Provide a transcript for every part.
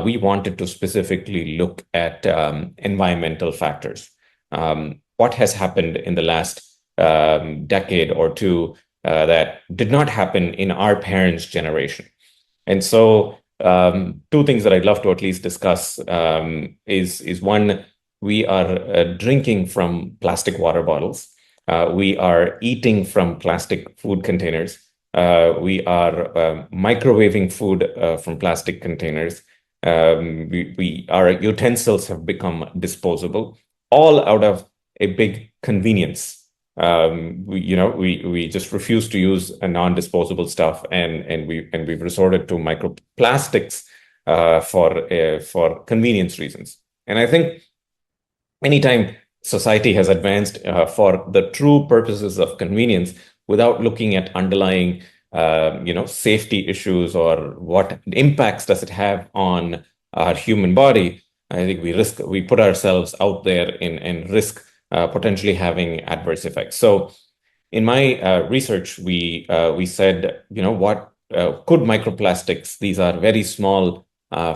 we wanted to specifically look at environmental factors. What has happened in the last decade or two that did not happen in our parents' generation? And so, two things that I'd love to at least discuss is one, we are drinking from plastic water bottles. We are eating from plastic food containers. We are microwaving food from plastic containers. Our utensils have become disposable, all out of a big convenience. We just refuse to use a non-disposable stuff, and we've resorted to microplastics for convenience reasons. And I think anytime society has advanced for the true purposes of convenience without looking at underlying safety issues or what impacts does it have on our human body, I think we put ourselves out there and risk potentially having adverse effects. So in my research, we said, what could microplastics, these are very small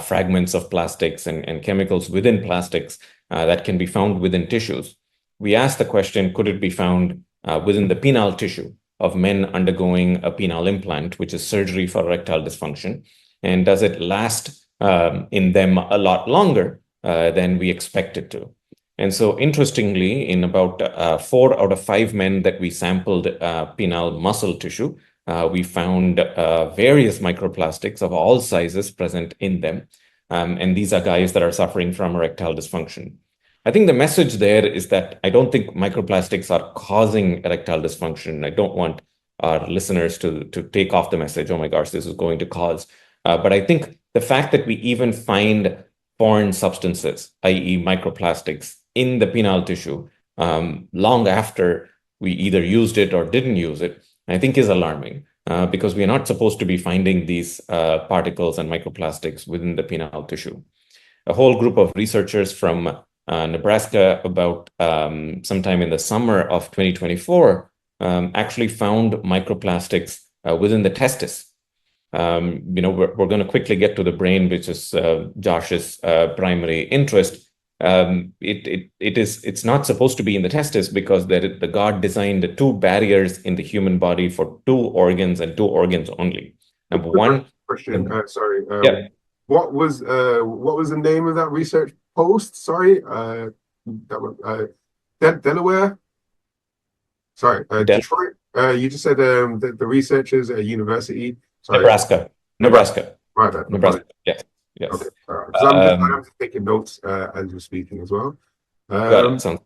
fragments of plastics and chemicals within plastics that can be found within tissues. We asked the question, could it be found within the penile tissue of men undergoing a penile implant, which is surgery for erectile dysfunction? And does it last in them a lot longer than we expect it to? And so interestingly, in about 4 out of 5 men that we sampled penile muscle tissue, we found various microplastics of all sizes present in them. And these are guys that are suffering from erectile dysfunction. I think the message there is that I don't think microplastics are causing erectile dysfunction. I don't want our listeners to take off the message, oh my gosh, this is going to cause. But I think the fact that we even find foreign substances, i.e. microplastics, in the penile tissue long after we either used it or didn't use it, I think is alarming because we are not supposed to be finding these particles and microplastics within the penile tissue. A whole group of researchers from Nebraska about sometime in the summer of 2024 actually found microplastics within the testis. We're going to quickly get to the brain, which is Josh's primary interest. It's not supposed to be in the testis because the God designed 2 barriers in the human body for 2 organs and 2 organs only. Number one. Question. Sorry. Yeah. What was the name of that research post? Sorry. Delaware. Sorry. Detroit. You just said the researchers at university. Sorry. Nebraska. Right. Nebraska. Yes. Yes. Okay. I'm just taking notes as you're speaking as well. Got it.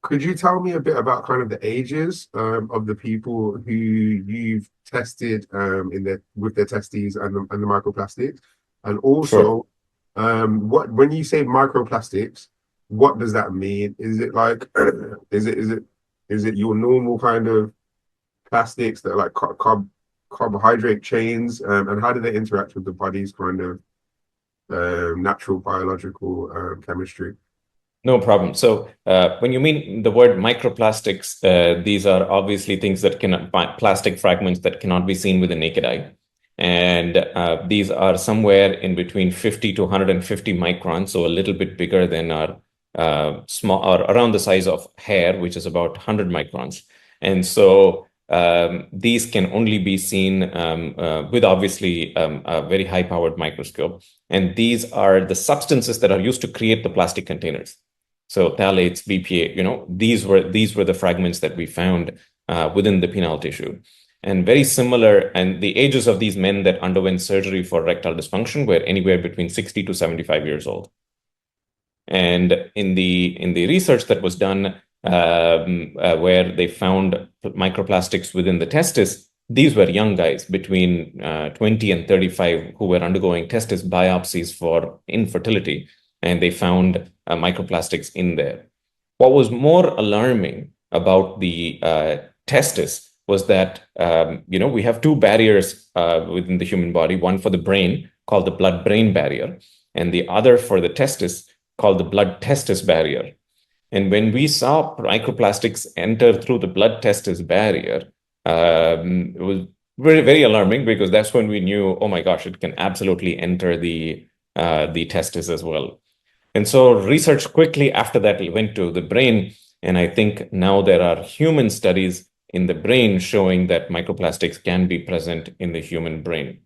Could you tell me a bit about kind of the ages of the people who you've tested with their testes and the microplastics, and also when you say microplastics, what does that mean? Is it like is it your normal kind of plastics that are like carbohydrate chains, and how do they interact with the body's kind of natural biological chemistry? No problem. So when you mean the word microplastics, these are obviously things that plastic fragments that cannot be seen with the naked eye. And these are somewhere in between 50 to 150 microns, so a little bit bigger than our small, or around the size of hair, which is about 100 microns. And so these can only be seen with obviously a very high-powered microscope. And these are the substances that are used to create the plastic containers. So phthalates, BPA, these were the fragments that we found within the penile tissue. And very similar, and the ages of these men that underwent surgery for erectile dysfunction were anywhere between 60 to 75 years old. And in the research that was done, where they found microplastics within the testis, these were young guys between 20 and 35 who were undergoing testis biopsies for infertility, and they found microplastics in there. What was more alarming about the testis was that we have 2 barriers within the human body, one for the brain called the blood-brain barrier, and the other for the testis called the blood-testis barrier. And when we saw microplastics enter through the blood-testis barrier, it was very, very alarming because that's when we knew, oh my gosh, it can absolutely enter the the testes as well. And so research quickly after that went to the brain. And I think now there are human studies in the brain showing that microplastics can be present in the human brain.